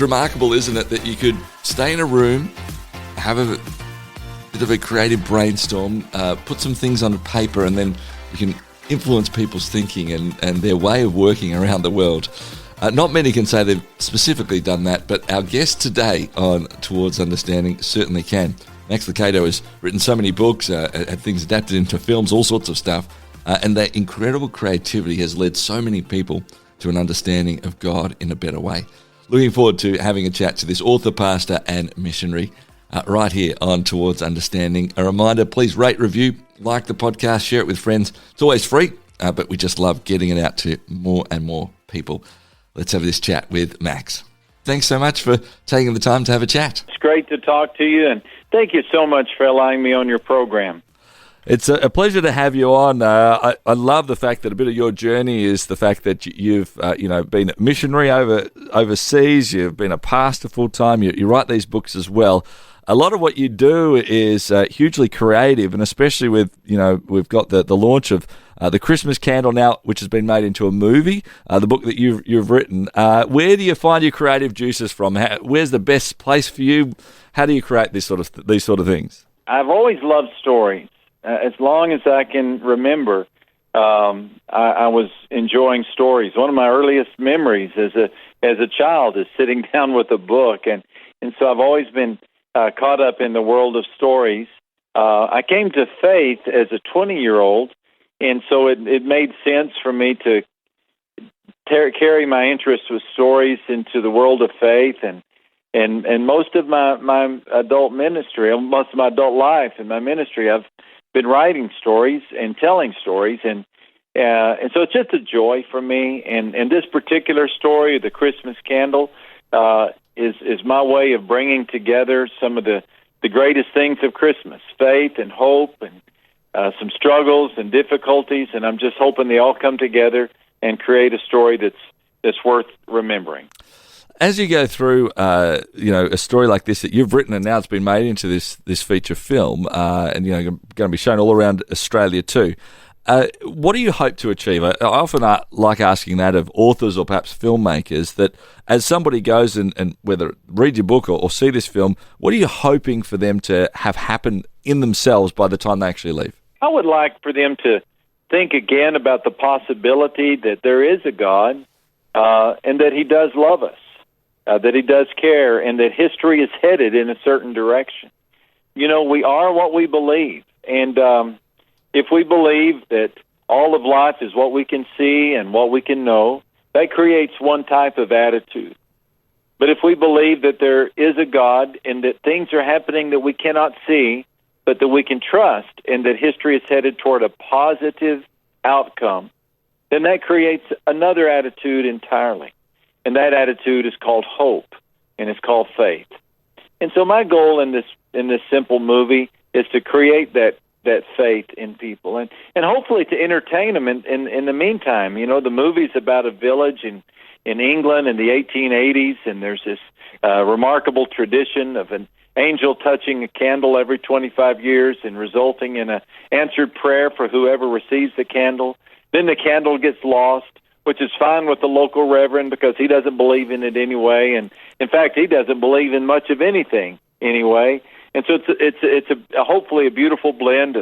It's remarkable, isn't it, that you could stay in a room, have a bit of a creative brainstorm, put some things on paper, and then you can influence people's thinking and their way of working around the world. Not many can say they've specifically done that, but our guest today on Towards Understanding certainly can. Max Lucado has written so many books, had things adapted into films, all sorts of stuff, and that incredible creativity has led so many people to an understanding of God in a better way. Looking forward to having a chat to this author, pastor, and missionary right here on Towards Understanding. A reminder, please rate, review, like the podcast, share it with friends. It's always free, but we just love getting it out to more and more people. Let's have this chat with Max. Thanks so much for taking the time to have a chat. It's great to talk to you, and thank you so much for allowing me on your program. It's a pleasure to have you on. I love the fact that a bit of your journey is the fact that you've been a missionary overseas. You've been a pastor full time. You write these books as well. A lot of what you do is hugely creative, and especially with we've got the launch of the Christmas Candle now, which has been made into a movie. The book that you've written. Where do you find your creative juices from? Where's the best place for you? How do you create these sort of things? I've always loved stories. As long as I can remember, I was enjoying stories. One of my earliest memories as a child is sitting down with a book, and so I've always been caught up in the world of stories. I came to faith as a 20-year-old, and so it made sense for me to carry my interest with stories into the world of faith, and most of my adult ministry, most of my adult life in my ministry, I've been writing stories and telling stories, and so it's just a joy for me. And this particular story, the Christmas Candle, is my way of bringing together some of the greatest things of Christmas: faith and hope, and some struggles and difficulties. And I'm just hoping they all come together and create a story that's worth remembering. As you go through, a story like this that you've written and now it's been made into this feature film, and going to be shown all around Australia too. What do you hope to achieve? I often like asking that of authors or perhaps filmmakers, that as somebody goes and whether read your book or see this film, what are you hoping for them to have happen in themselves by the time they actually leave? I would like for them to think again about the possibility that there is a God, and that He does love us. That He does care, and that history is headed in a certain direction. We are what we believe, and if we believe that all of life is what we can see and what we can know, that creates one type of attitude. But if we believe that there is a God and that things are happening that we cannot see, but that we can trust, and that history is headed toward a positive outcome, then that creates another attitude entirely. And that attitude is called hope, and it's called faith. And so my goal in this simple movie is to create that faith in people, and hopefully to entertain them in the meantime. The movie's about a village in England in the 1880s, and there's this remarkable tradition of an angel touching a candle every 25 years and resulting in an answered prayer for whoever receives the candle. Then the candle gets lost, which is fine with the local reverend because he doesn't believe in it anyway, and in fact he doesn't believe in much of anything anyway. And so it's hopefully a beautiful blend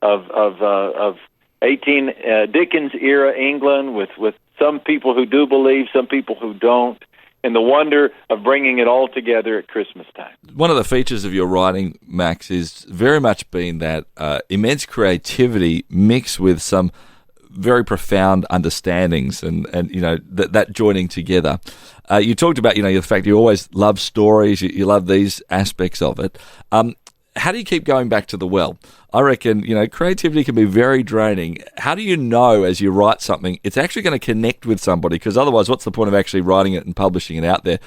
of 18 Dickens era England with some people who do believe, some people who don't, and the wonder of bringing it all together at Christmas time. One of the features of your writing, Max, is very much been that immense creativity mixed with some very profound understandings, and that joining together. You talked about the fact you always love stories, you love these aspects of it. How do you keep going back to the well? I reckon creativity can be very draining. How do you know as you write something it's actually going to connect with somebody? Because otherwise, what's the point of actually writing it and publishing it out there?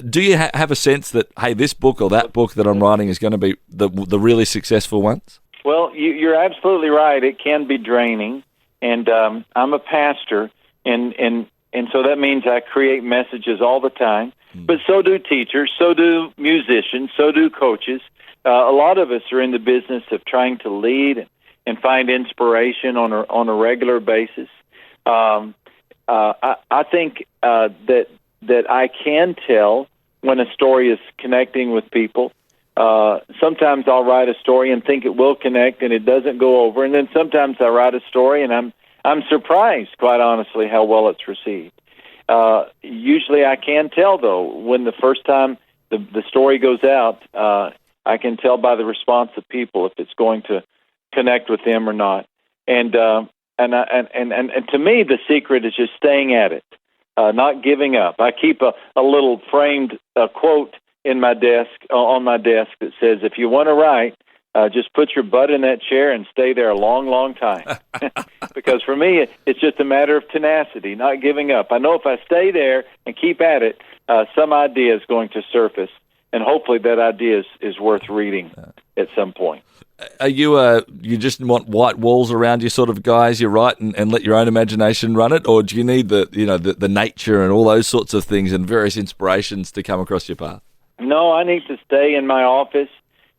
Do you have a sense that, hey, this book or that book that I'm writing is going to be the really successful ones? Well, you're absolutely right. It can be draining. And I'm a pastor, and so that means I create messages all the time. But so do teachers, so do musicians, so do coaches. A lot of us are in the business of trying to lead and find inspiration on a regular basis. I think that I can tell when a story is connecting with people. Sometimes I'll write a story and think it will connect, and it doesn't go over. And then sometimes I write a story, and I'm surprised, quite honestly, how well it's received. Usually I can tell, though, when the first time the story goes out, I can tell by the response of people if it's going to connect with them or not. And to me, the secret is just staying at it, not giving up. I keep a little framed quote on my desk that says, "If you want to write, just put your butt in that chair and stay there a long, long time." Because for me, it's just a matter of tenacity, not giving up. I know if I stay there and keep at it, some idea is going to surface, and hopefully that idea is worth reading at some point. Are you you just want white walls around you sort of guys? You write and let your own imagination run it, or do you need the nature and all those sorts of things and various inspirations to come across your path? No, I need to stay in my office.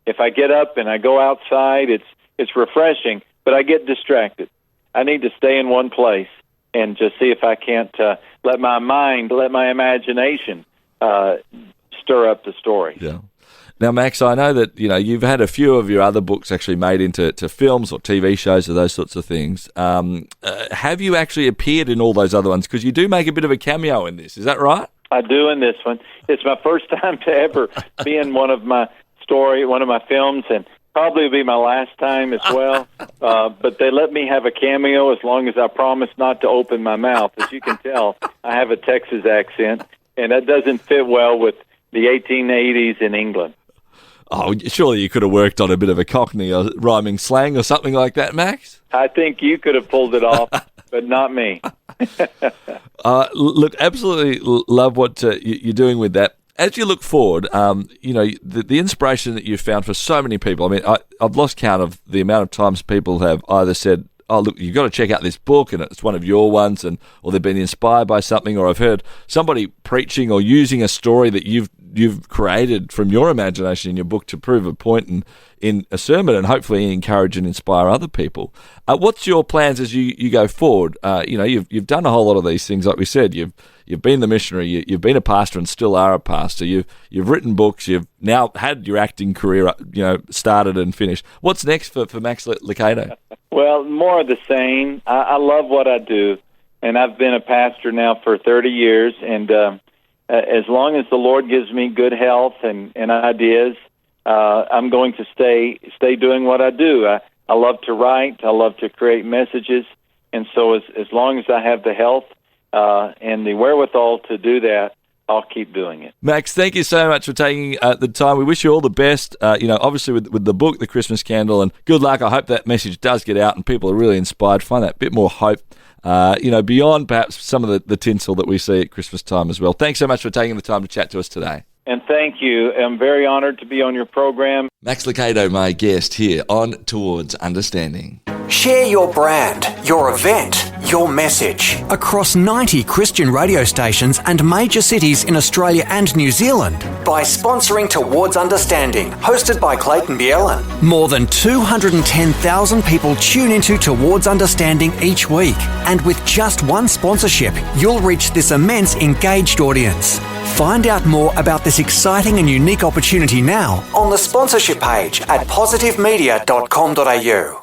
If I get up and I go outside, it's refreshing, but I get distracted. I need to stay in one place and just see if I can't let my imagination stir up the story. Yeah. Now, Max, I know that you've had a few of your other books actually made into films or TV shows or those sorts of things. Have you actually appeared in all those other ones? Because you do make a bit of a cameo in this. Is that right? I do in this one. It's my first time to ever be in one of my films, and probably will be my last time as well. But they let me have a cameo as long as I promise not to open my mouth. As you can tell, I have a Texas accent, and that doesn't fit well with the 1880s in England. Oh, surely you could have worked on a bit of a Cockney or rhyming slang or something like that, Max? I think you could have pulled it off, but not me. Look, absolutely love what you're doing with that. As you look forward, the inspiration that you've found for so many people, I mean, I've lost count of the amount of times people have either said, "Oh, look, you've got to check out this book," and it's one of your ones, or they've been inspired by something, or I've heard somebody preaching or using a story that you've created from your imagination in your book to prove a point in a sermon and hopefully encourage and inspire other people. What's your plans as you go forward? You've done a whole lot of these things, like we said. You've been the missionary, you've been a pastor and still are a pastor. You've written books. You've now had your acting career, started and finished. What's next for Max Lucado? Well, more of the same. I love what I do, and I've been a pastor now for 30 years, and as long as the Lord gives me good health and ideas, I'm going to stay doing what I do. I love to write. I love to create messages, and so as long as I have the health and the wherewithal to do that, I'll keep doing it. Max, thank you so much for taking the time. We wish you all the best, obviously with the book, The Christmas Candle, and good luck. I hope that message does get out and people are really inspired, find that bit more hope, beyond perhaps some of the tinsel that we see at Christmas time as well. Thanks so much for taking the time to chat to us today. And thank you. I'm very honored to be on your program. Max Lucado, my guest here on Towards Understanding. Share your brand, your event, your message across 90 Christian radio stations and major cities in Australia and New Zealand by sponsoring Towards Understanding, hosted by Clayton. More than 210,000 people tune into Towards Understanding each week, and with just one sponsorship, you'll reach this immense engaged audience. Find out more about this exciting and unique opportunity now on the sponsorship page at positivemedia.com.au.